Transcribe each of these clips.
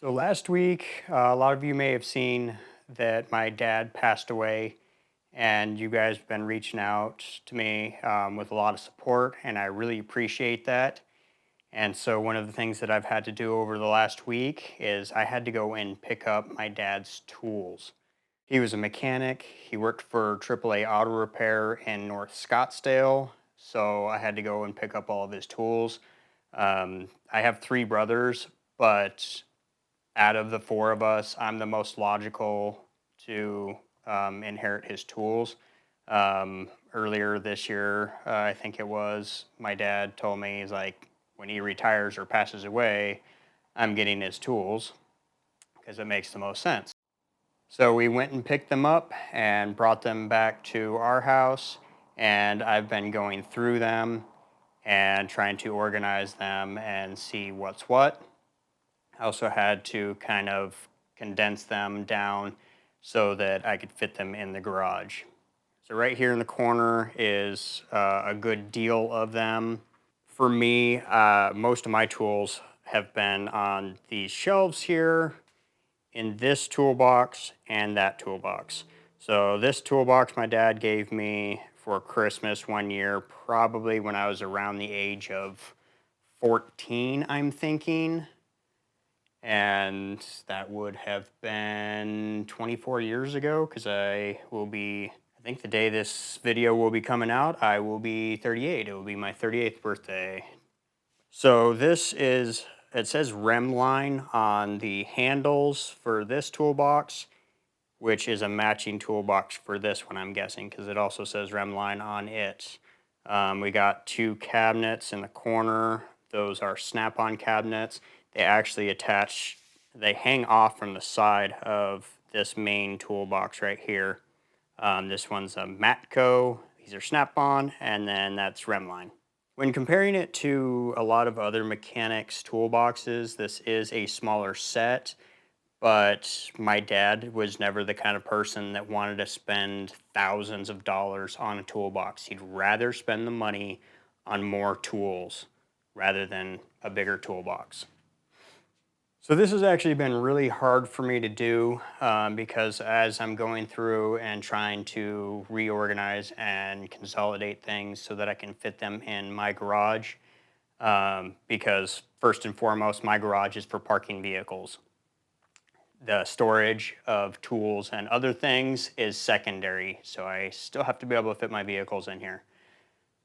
So last week, a lot of you may have seen that my dad passed away, and you guys have been reaching out to me with a lot of support, and I really appreciate that. And so, one of the things that I've had to do over the last week is I had to go and pick up my dad's tools. He was a mechanic, he worked for AAA Auto Repair in North Scottsdale, so I had to go and pick up all of his tools. I have three brothers, but out of the four of us, I'm the most logical to inherit his tools. Earlier this year, I think it was, my dad told me, he's like, when he retires or passes away, I'm getting his tools because it makes the most sense. So we went and picked them up and brought them back to our house, and I've been going through them and trying to organize them and see what's what. I also had to kind of condense them down so that I could fit them in the garage. So right here in the corner is a good deal of them. For me, most of my tools have been on these shelves here, in this toolbox, and that toolbox. So this toolbox my dad gave me for Christmas one year, probably when I was around the age of 14, I'm thinking, and that would have been 24 years ago because I think the day this video will be coming out, I will be 38. It will be my 38th birthday. So it says rem line on the handles for this toolbox, which is a matching toolbox for this one, I'm guessing, because it also says rem line on it. We got two cabinets in the corner. Those are snap-on cabinets. They actually they hang off from the side of this main toolbox right here. This one's a Matco. These are snap-on, and then that's Remline. When comparing it to a lot of other mechanics toolboxes, this is a smaller set, but my dad was never the kind of person that wanted to spend thousands of dollars on a toolbox. He'd rather spend the money on more tools rather than a bigger toolbox. So this has actually been really hard for me to do because as I'm going through and trying to reorganize and consolidate things so that I can fit them in my garage, because first and foremost, my garage is for parking vehicles. The storage of tools and other things is secondary, so I still have to be able to fit my vehicles in here.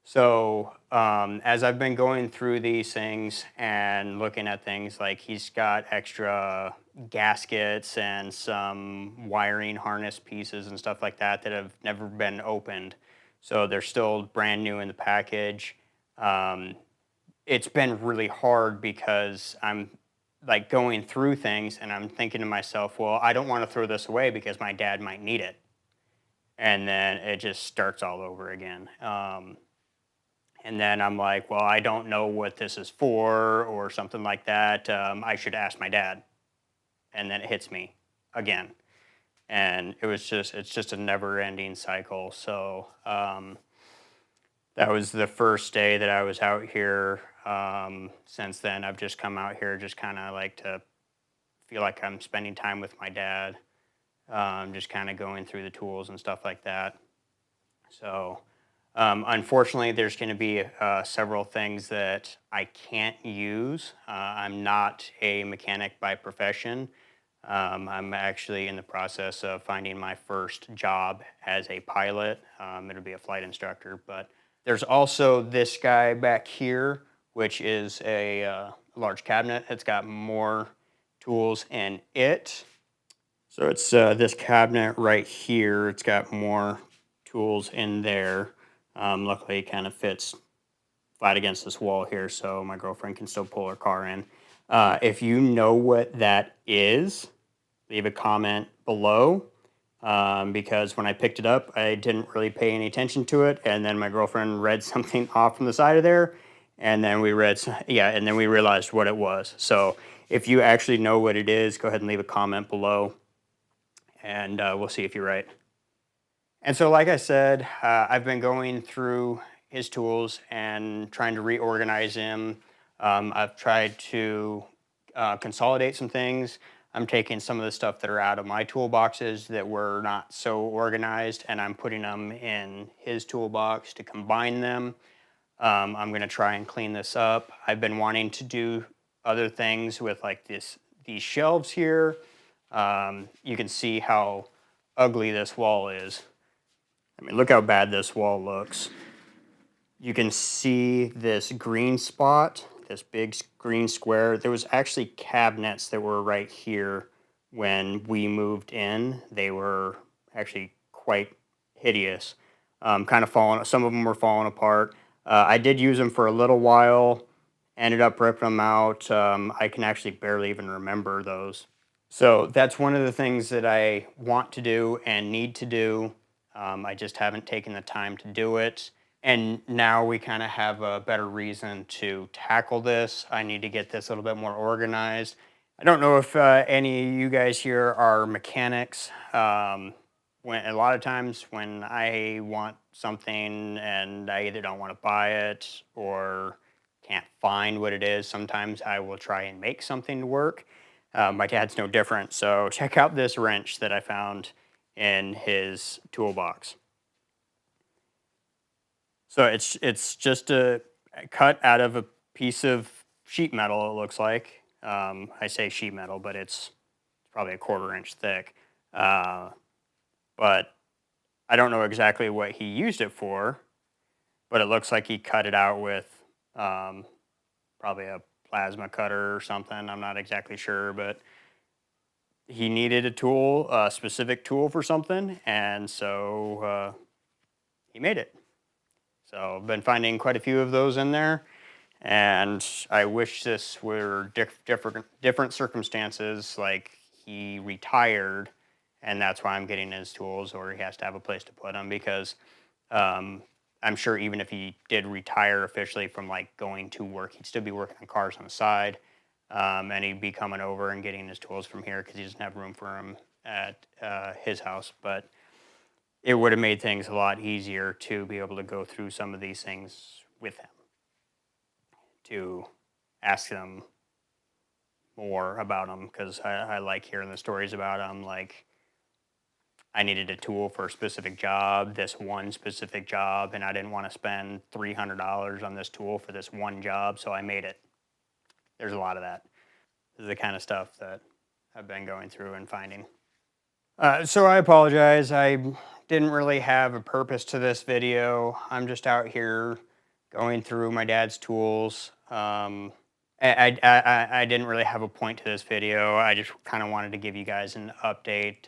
So, as I've been going through these things and looking at things, like he's got extra gaskets and some wiring harness pieces and stuff like that that have never been opened. So they're still brand new in the package. Um, it's been really hard because I'm like going through things and I'm thinking to myself, well, I don't want to throw this away because my dad might need it. And then it just starts all over again. And then I'm like, well, I don't know what this is for or something like that. I should ask my dad. And then it hits me again. And it's just a never ending cycle. So that was the first day that I was out here. Since then, I've just come out here just kind of like to feel like I'm spending time with my dad, just kind of going through the tools and stuff like that. So, unfortunately, there's going to be several things that I can't use. I'm not a mechanic by profession. I'm actually in the process of finding my first job as a pilot. It'll be a flight instructor, but there's also this guy back here, which is a large cabinet. It's got more tools in it. So it's this cabinet right here. It's got more tools in there. Luckily, it kind of fits flat against this wall here, so my girlfriend can still pull her car in. If you know what that is, leave a comment below. Because when I picked it up, I didn't really pay any attention to it, and then my girlfriend read something off from the side of there, and then and then we realized what it was. So if you actually know what it is, go ahead and leave a comment below, and we'll see if you're right. And so, like I said, I've been going through his tools and trying to reorganize him. I've tried to consolidate some things. I'm taking some of the stuff that are out of my toolboxes that were not so organized, and I'm putting them in his toolbox to combine them. I'm going to try and clean this up. I've been wanting to do other things with like these shelves here. You can see how ugly this wall is. I mean, look how bad this wall looks. You can see this green spot, this big green square. There was actually cabinets that were right here when we moved in. They were actually quite hideous. Kind of falling, some of them were falling apart. I did use them for a little while, ended up ripping them out. I can actually barely even remember those. So that's one of the things that I want to do and need to do. I just haven't taken the time to do it. And now we kind of have a better reason to tackle this. I need to get this a little bit more organized. I don't know if any of you guys here are mechanics. When a lot of times when I want something and I either don't want to buy it or can't find what it is, sometimes I will try and make something to work. My dad's no different. So check out this wrench that I found in his toolbox. So it's just a cut out of a piece of sheet metal. It looks like. I say sheet metal, but it's probably a 1/4 inch thick. Uh, but I don't know exactly what he used it for. But it looks like he cut it out with um, probably a plasma cutter or something. I'm not exactly sure, but he needed a tool, a specific tool for something, and so he made it. So I've been finding quite a few of those in there, and I wish this were different circumstances, like he retired, and that's why I'm getting his tools, or he has to have a place to put them because um, I'm sure even if he did retire officially from like going to work, he'd still be working on cars on the side, and he'd be coming over and getting his tools from here because he doesn't have room for them at his house, but it would have made things a lot easier to be able to go through some of these things with him, to ask them more about them because I like hearing the stories about them. Like, I needed a tool for a specific job, this one specific job, and I didn't want to spend $300 on this tool for this one job, so I made it. There's a lot of that. This is the kind of stuff that I've been going through and finding. So I apologize. I didn't really have a purpose to this video. I'm just out here going through my dad's tools. I didn't really have a point to this video. I just kind of wanted to give you guys an update,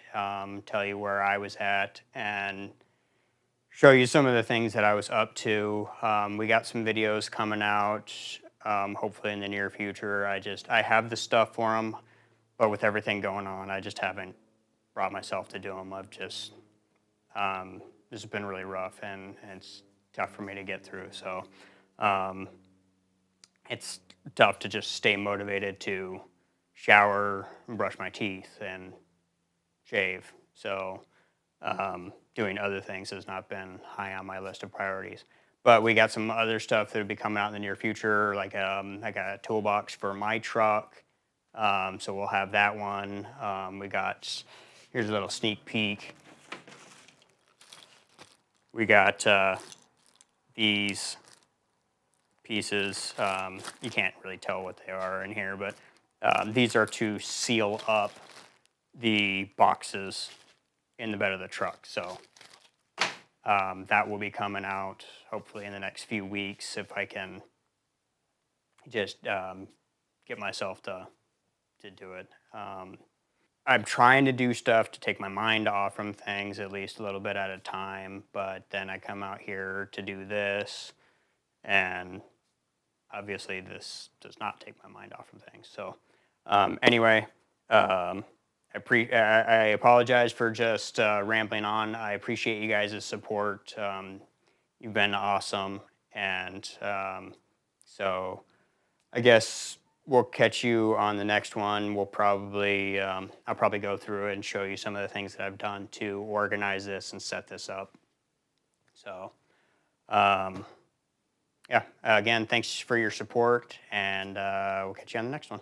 tell you where I was at, and show you some of the things that I was up to. We got some videos coming out, hopefully in the near future. I have the stuff for them, but with everything going on, I just haven't brought myself to do them. This has been really rough and it's tough for me to get through. So um, it's tough to just stay motivated to shower, and brush my teeth, and shave. So doing other things has not been high on my list of priorities. But we got some other stuff that will be coming out in the near future, like I got a toolbox for my truck. So we'll have that one. We got, here's a little sneak peek. We got these pieces. You can't really tell what they are in here, but these are to seal up the boxes in the bed of the truck. So that will be coming out hopefully in the next few weeks if I can just get myself to do it. I'm trying to do stuff to take my mind off from things at least a little bit at a time, but then I come out here to do this, and obviously this does not take my mind off from things. So anyway, I apologize for just rambling on. I appreciate you guys' support. You've been awesome, and so I guess we'll catch you on the next one. We'll probably I'll probably go through it and show you some of the things that I've done to organize this and set this up. So um, yeah, again, thanks for your support, and we'll catch you on the next one.